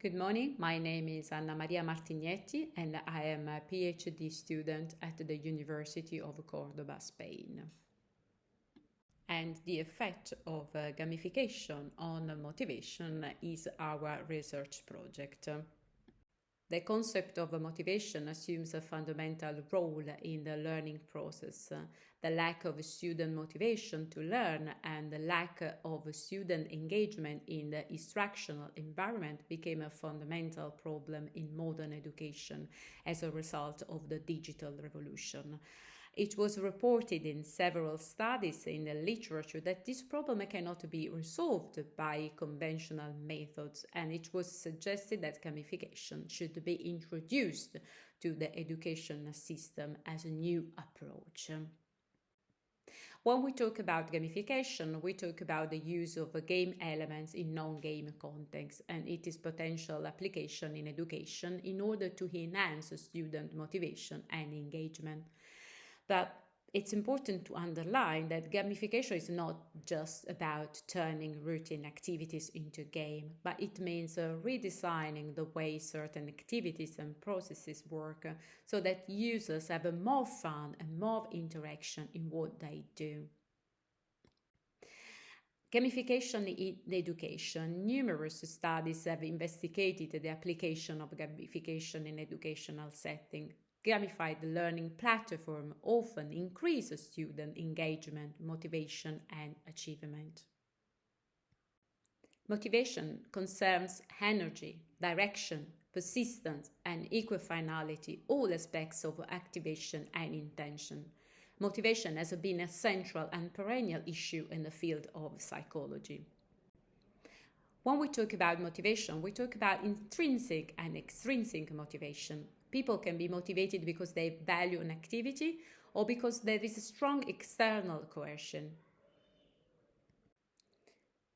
Good morning. My name is Anna Maria Martignetti and I am a PhD student at the University of Córdoba, Spain. And the effect of gamification on motivation is our research project. The concept of motivation assumes a fundamental role in the learning process. The lack of student motivation to learn and the lack of student engagement in the instructional environment became a fundamental problem in modern education as a result of the digital revolution. It was reported in several studies in the literature that this problem cannot be resolved by conventional methods, and it was suggested that gamification should be introduced to the education system as a new approach. When we talk about gamification, we talk about the use of game elements in non-game contexts and its potential application in education in order to enhance student motivation and engagement. But it's important to underline that gamification is not just about turning routine activities into a game, but it means redesigning the way certain activities and processes work so that users have more fun and more interaction in what they do. Gamification in education. Numerous studies have investigated the application of gamification in educational settings. Gamified learning platform often increase student engagement, motivation, and achievement. Motivation concerns energy, direction, persistence, and equifinality, all aspects of activation and intention. Motivation has been a central and perennial issue in the field of psychology. When we talk about motivation, we talk about intrinsic and extrinsic motivation. People can be motivated because they value an activity or because there is a strong external coercion.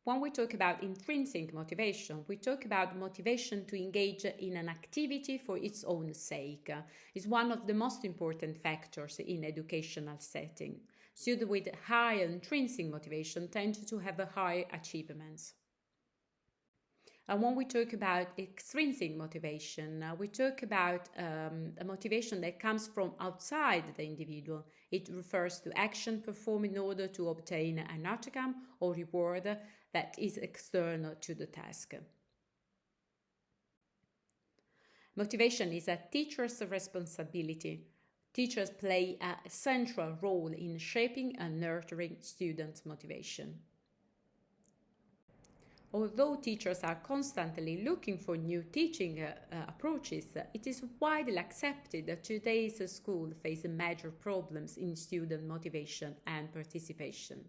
When we talk about intrinsic motivation, we talk about motivation to engage in an activity for its own sake. It's one of the most important factors in educational setting. Students with high intrinsic motivation tend to have high achievements. And when we talk about extrinsic motivation, we talk about a motivation that comes from outside the individual. It refers to action performed in order to obtain an outcome or reward that is external to the task. Motivation is a teacher's responsibility. Teachers play a central role in shaping and nurturing students' motivation. Although teachers are constantly looking for new teaching approaches, it is widely accepted that today's school faces major problems in student motivation and participation.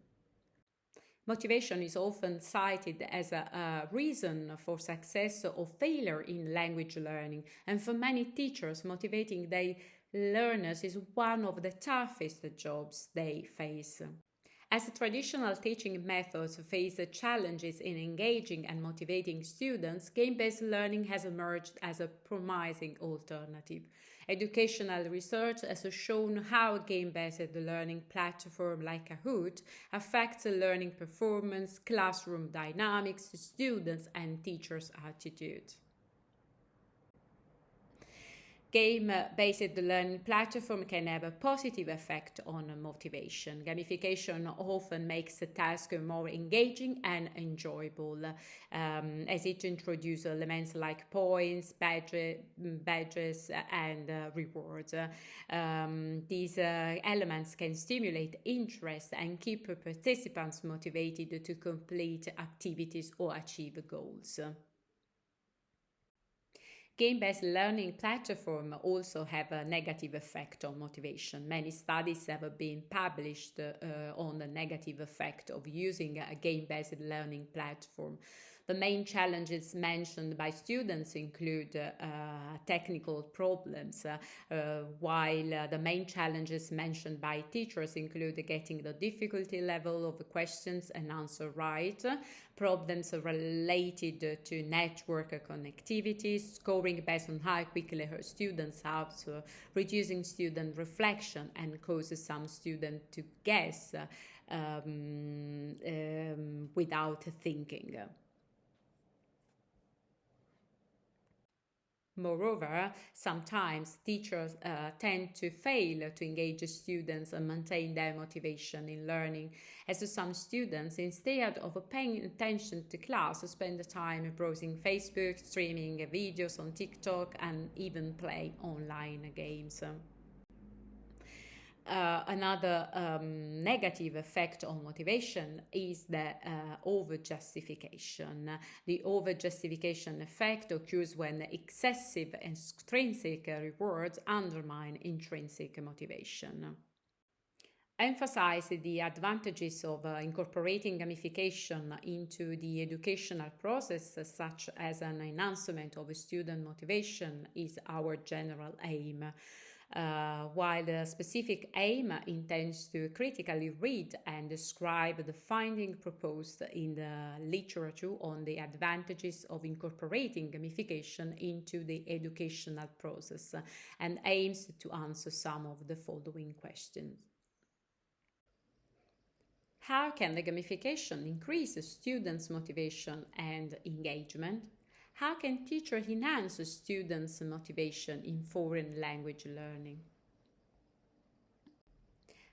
Motivation is often cited as a reason for success or failure in language learning, and for many teachers, motivating their learners is one of the toughest jobs they face. As traditional teaching methods face challenges in engaging and motivating students, game-based learning has emerged as a promising alternative. Educational research has shown how a game-based learning platform like Kahoot affects learning performance, classroom dynamics, students' and teachers' attitude. Game-based learning platform can have a positive effect on motivation. Gamification often makes the task more engaging and enjoyable, as it introduces elements like points, badges, and rewards. These elements can stimulate interest and keep participants motivated to complete activities or achieve goals. Game-based learning platforms also have a negative effect on motivation. Many studies have been published on the negative effect of using a game-based learning platform. The main challenges mentioned by students include technical problems, while the main challenges mentioned by teachers include getting the difficulty level of the questions and answer right, problems related to network connectivity, scoring based on how quickly her students answer, reducing student reflection and causes some students to guess without thinking. Moreover, sometimes teachers tend to fail to engage students and maintain their motivation in learning, as some students, instead of paying attention to class, spend the time browsing Facebook, streaming videos on TikTok, and even play online games. Another negative effect on motivation is the over-justification. The over-justification effect occurs when excessive extrinsic rewards undermine intrinsic motivation. Emphasize the advantages of incorporating gamification into the educational process, such as an enhancement of student motivation, is our general aim. While the specific aim intends to critically read and describe the finding proposed in the literature on the advantages of incorporating gamification into the educational process, and aims to answer some of the following questions. How can the gamification increase students' motivation and engagement? How can teachers enhance students' motivation in foreign language learning?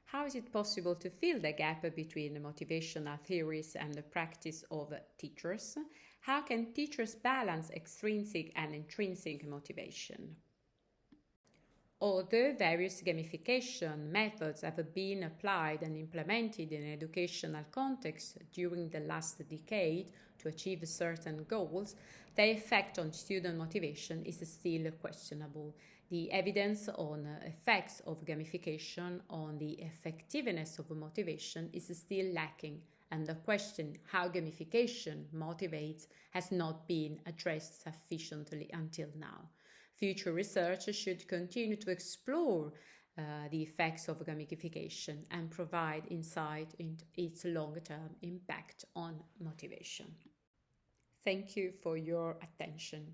How is it possible to fill the gap between the motivational theories and the practice of teachers? How can teachers balance extrinsic and intrinsic motivation? Although various gamification methods have been applied and implemented in educational contexts during the last decade to achieve certain goals, their effect on student motivation is still questionable. The evidence on effects of gamification on the effectiveness of motivation is still lacking, and the question how gamification motivates has not been addressed sufficiently until now. Future research should continue to explore the effects of gamification and provide insight into its long-term impact on motivation. Thank you for your attention.